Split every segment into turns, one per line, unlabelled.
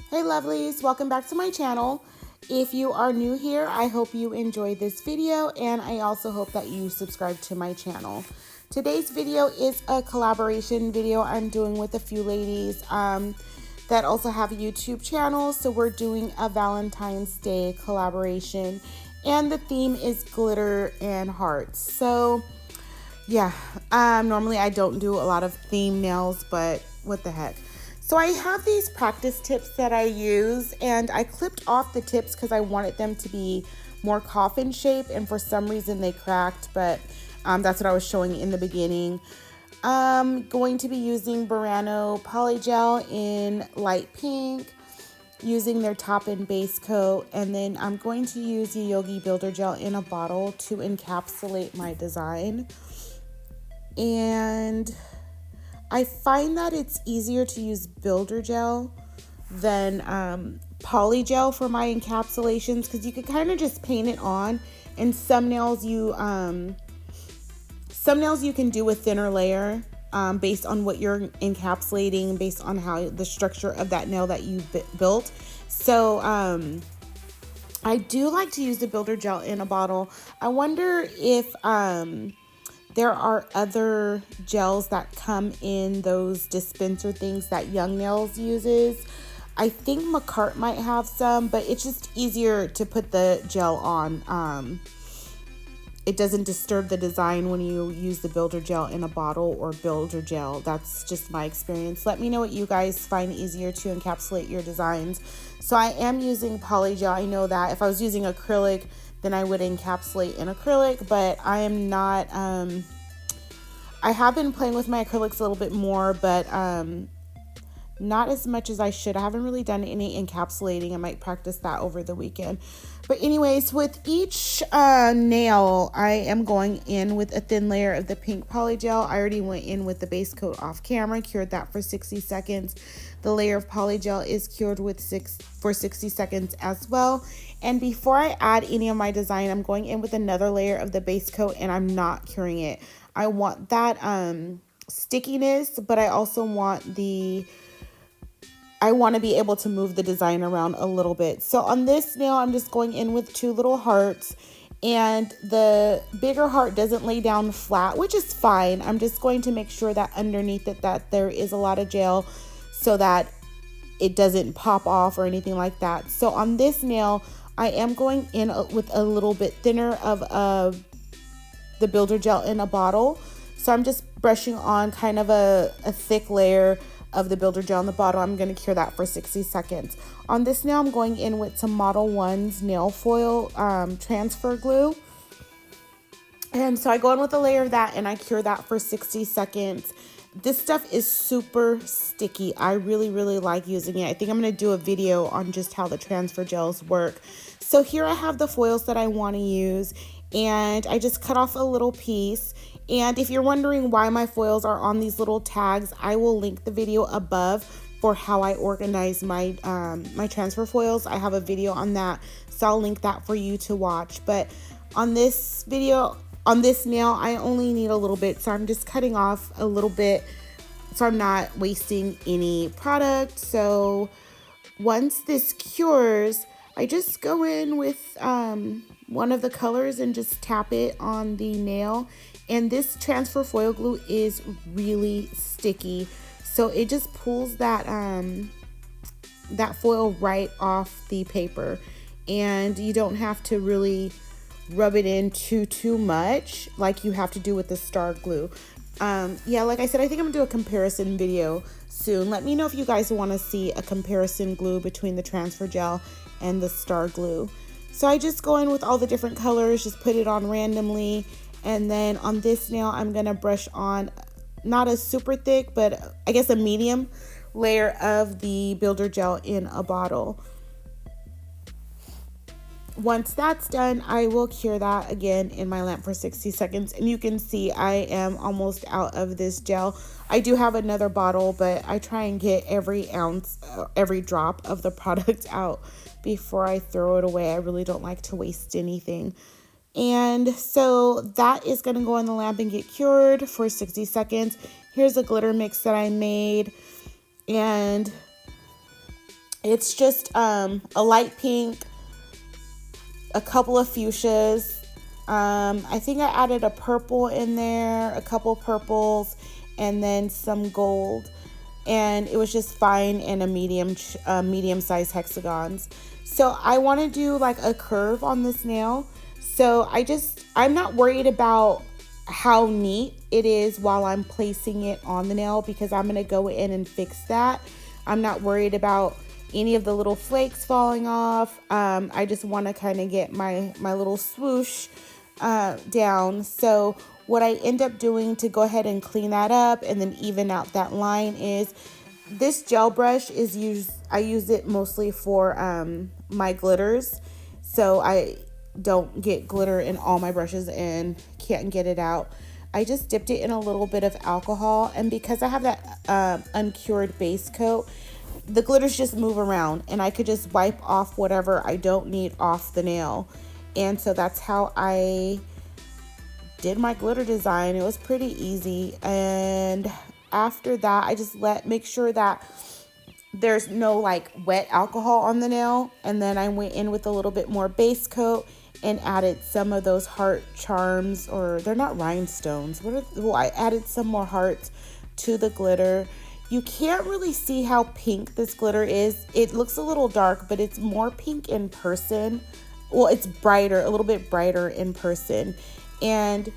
Hey lovelies, welcome back to my channel. If you are new here, I hope you enjoyed this video and I also hope that you subscribe to my channel. Today's video is a collaboration video I'm doing with a few ladies that also have YouTube channels. So we're doing a Valentine's Day collaboration and the theme is glitter and hearts. So yeah, normally I don't do a lot of theme nails, but what the heck. So I have these practice tips that I use and I clipped off the tips because I wanted them to be more coffin shape and for some reason they cracked, but that's what I was showing in the beginning. I'm going to be using Burano Polygel in light pink, using their top and base coat, and then I'm going to use the Yogi Builder Gel in a bottle to encapsulate my design. And I find that it's easier to use Builder Gel than Polygel for my encapsulations because you could kind of just paint it on, and some nails you can do a thinner layer based on what you're encapsulating, based on how the structure of that nail that you built. So I do like to use the Builder Gel in a bottle. I wonder if there are other gels that come in those dispenser things that Young Nails uses. I think McCart might have some, but it's just easier to put the gel on. It doesn't disturb the design when you use the Builder Gel in a bottle or Builder Gel. That's just my experience. Let me know what you guys find easier to encapsulate your designs. So I am using Polygel. I know that if I was using acrylic, then I would encapsulate in acrylic, but I am not, I have been playing with my acrylics a little bit more, but not as much as I should. I haven't really done any encapsulating. I might practice that over the weekend. But anyways, with each nail, I am going in with a thin layer of the pink polygel. I already went in with the base coat off camera, cured that for 60 seconds. The layer of polygel is cured with for 60 seconds as well. And before I add any of my design, I'm going in with another layer of the base coat and I'm not curing it. I want that stickiness, but I also want I want to be able to move the design around a little bit. So on this nail, I'm just going in with two little hearts, and the bigger heart doesn't lay down flat, which is fine. I'm just going to make sure that underneath it that there is a lot of gel so that it doesn't pop off or anything like that. So on this nail, I am going in with a little bit thinner of the Builder Gel in a bottle. So I'm just brushing on kind of a thick layer of the Builder Gel in the bottle. I'm going to cure that for 60 seconds. On this nail, I'm going in with some Model 1's nail foil transfer glue. And so I go in with a layer of that and I cure that for 60 seconds. This stuff is super sticky. I really, really like using it. I think I'm going to do a video on just how the transfer gels work. So here I have the foils that I want to use, and I just cut off a little piece. And if you're wondering why my foils are on these little tags, I will link the video above for how I organize my my transfer foils. I have a video on that, so I'll link that for you to watch. But on this video, on this nail, I only need a little bit, so I'm just cutting off a little bit so I'm not wasting any product. So once this cures, I just go in with one of the colors and just tap it on the nail. And this transfer foil glue is really sticky, so it just pulls that that foil right off the paper, and you don't have to really rub it in too much like you have to do with the star glue. Yeah, like I said, I think I'm gonna do a comparison video soon. Let me know if you guys want to see a comparison glue between the transfer gel and the star glue. So I just go in with all the different colors, just put it on randomly. And then on this nail, I'm going to brush on not a super thick, but I guess a medium layer of the Builder Gel in a bottle. Once that's done, I will cure that again in my lamp for 60 seconds. And you can see I am almost out of this gel. I do have another bottle, but I try and get every ounce, every drop of the product out before I throw it away. I really don't like to waste anything. And so that is going to go in the lamp and get cured for 60 seconds. Here's a glitter mix that I made. And It's just a light pink, a couple of fuchsias. I think I added a purple in there, a couple purples, and then some gold. And it was just fine in a medium size hexagons. So I want to do like a curve on this nail. So I'm not worried about how neat it is while I'm placing it on the nail, because I'm going to go in and fix that. I'm not worried about any of the little flakes falling off. I just want to kind of get my little swoosh down. So what I end up doing to go ahead and clean that up and then even out that line is this gel brush I use it mostly for my glitters. So I don't get glitter in all my brushes and can't get it out. I just dipped it in a little bit of alcohol, and because I have that uncured base coat, the glitters just move around and I could just wipe off whatever I don't need off the nail. And so that's how I did my glitter design. It was pretty easy. And after that, I just make sure that there's no like wet alcohol on the nail. And then I went in with a little bit more base coat and added some of those heart charms, or they're not rhinestones. I added some more hearts to the glitter. You can't really see how pink this glitter is. It looks a little dark, but it's more pink in person. Well, it's brighter, a little bit brighter in person. And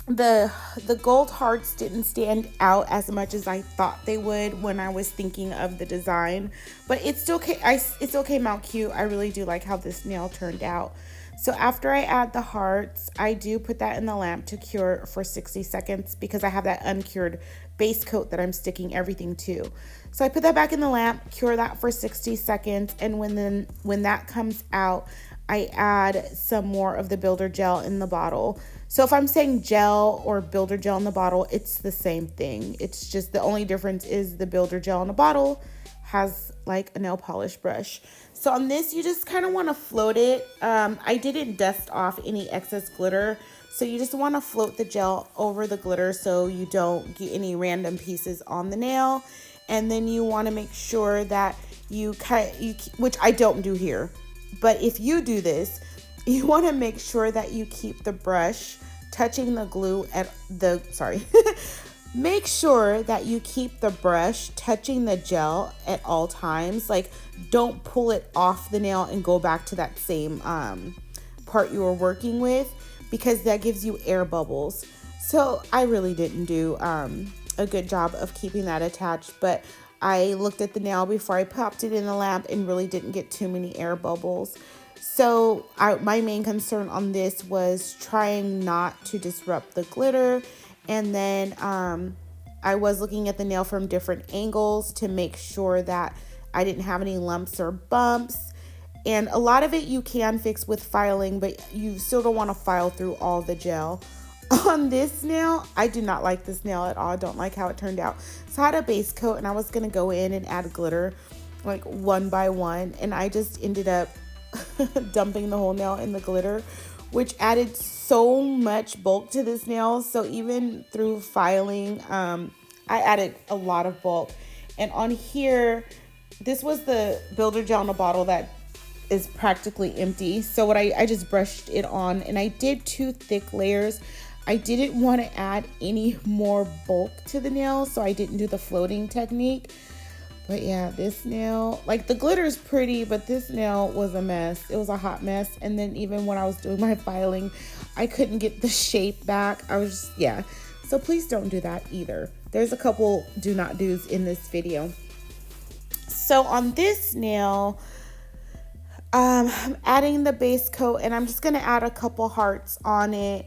the gold hearts didn't stand out as much as I thought they would when I was thinking of the design, but it still came out cute. I really do like how this nail turned out. So after I add the hearts, I do put that in the lamp to cure for 60 seconds because I have that uncured base coat that I'm sticking everything to. So I put that back in the lamp, cure that for 60 seconds, and when that comes out, I add some more of the builder gel in the bottle. So if I'm saying gel or builder gel in the bottle, it's the same thing. It's just the only difference is the builder gel in the bottle has like a nail polish brush. So on this, you just kind of want to float it. I didn't dust off any excess glitter. So you just want to float the gel over the glitter so you don't get any random pieces on the nail. And then you want to make sure that which I don't do here. But if you do this, you want to make sure that you keep the brush touching the glue make sure that you keep the brush touching the gel at all times. Like, don't pull it off the nail and go back to that same part you were working with, because that gives you air bubbles. So I really didn't do a good job of keeping that attached, but I looked at the nail before I popped it in the lamp and really didn't get too many air bubbles. So my main concern on this was trying not to disrupt the glitter. And then I was looking at the nail from different angles to make sure that I didn't have any lumps or bumps. And a lot of it you can fix with filing, but you still don't want to file through all the gel. On this nail, I do not like this nail at all. I don't like how it turned out. So I had a base coat and I was going to go in and add glitter like one by one. And I just ended up dumping the whole nail in the glitter, which added so much bulk to this nail. So even through filing, I added a lot of bulk. And on here, this was the builder gel in a bottle that is practically empty. So I just brushed it on, and I did 2 thick layers. I didn't want to add any more bulk to the nail, so I didn't do the floating technique. But yeah, this nail, like, the glitter is pretty, but this nail was a mess. It was a hot mess. And then even when I was doing my filing, I couldn't get the shape back. Yeah. So please don't do that either. There's a couple do not do's in this video. So on this nail, I'm adding the base coat, and I'm just going to add a couple hearts on it.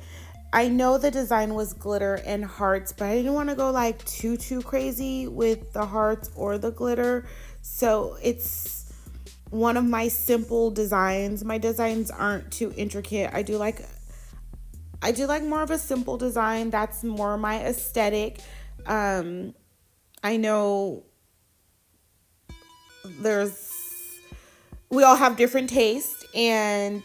I know the design was glitter and hearts, but I didn't want to go like too crazy with the hearts or the glitter. So it's one of my simple designs. My designs aren't too intricate. I do like more of a simple design. That's more my aesthetic. I know we all have different tastes, and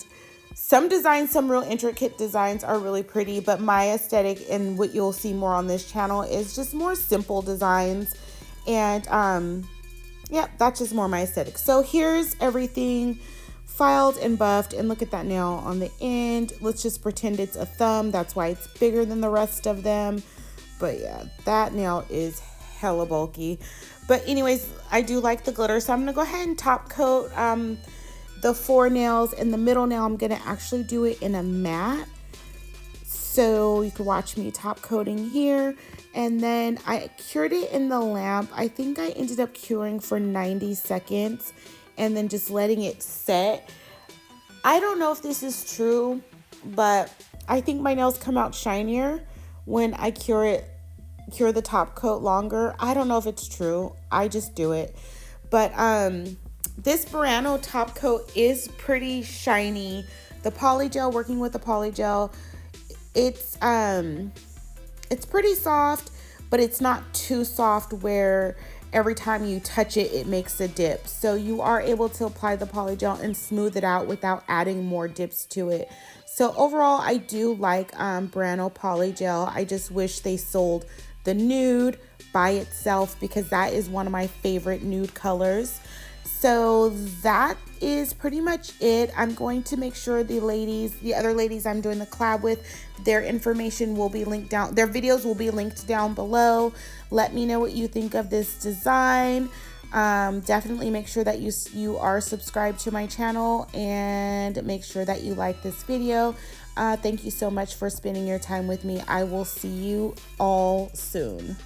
some real intricate designs are really pretty, but my aesthetic and what you'll see more on this channel is just more simple designs. And Yep, that's just more my aesthetic. So here's everything filed and buffed, and look at that nail on the end. Let's just pretend it's a thumb. That's why it's bigger than the rest of them. But yeah, that nail is hella bulky. But anyways, I do like the glitter, so I'm gonna go ahead and top coat the 4 nails, and the middle nail I'm gonna actually do it in a matte. So you can watch me top coating here. And then I cured it in the lamp. I think I ended up curing for 90 seconds and then just letting it set. I don't know if this is true, but I think my nails come out shinier when I cure the top coat longer. I don't know if it's true. I just do it. But this Burano top coat is pretty shiny. The polygel, working with the polygel, it's pretty soft, but it's not too soft where every time you touch it, it makes a dip. So you are able to apply the polygel and smooth it out without adding more dips to it. So overall, I do like Burano Polygel. I just wish they sold the nude by itself because that is one of my favorite nude colors. So that is pretty much it. I'm going to make sure the other ladies I'm doing the collab with, their information will be linked down. Their videos will be linked down below. Let me know what you think of this design. Definitely make sure that you are subscribed to my channel and make sure that you like this video. Thank you so much for spending your time with me. I will see you all soon.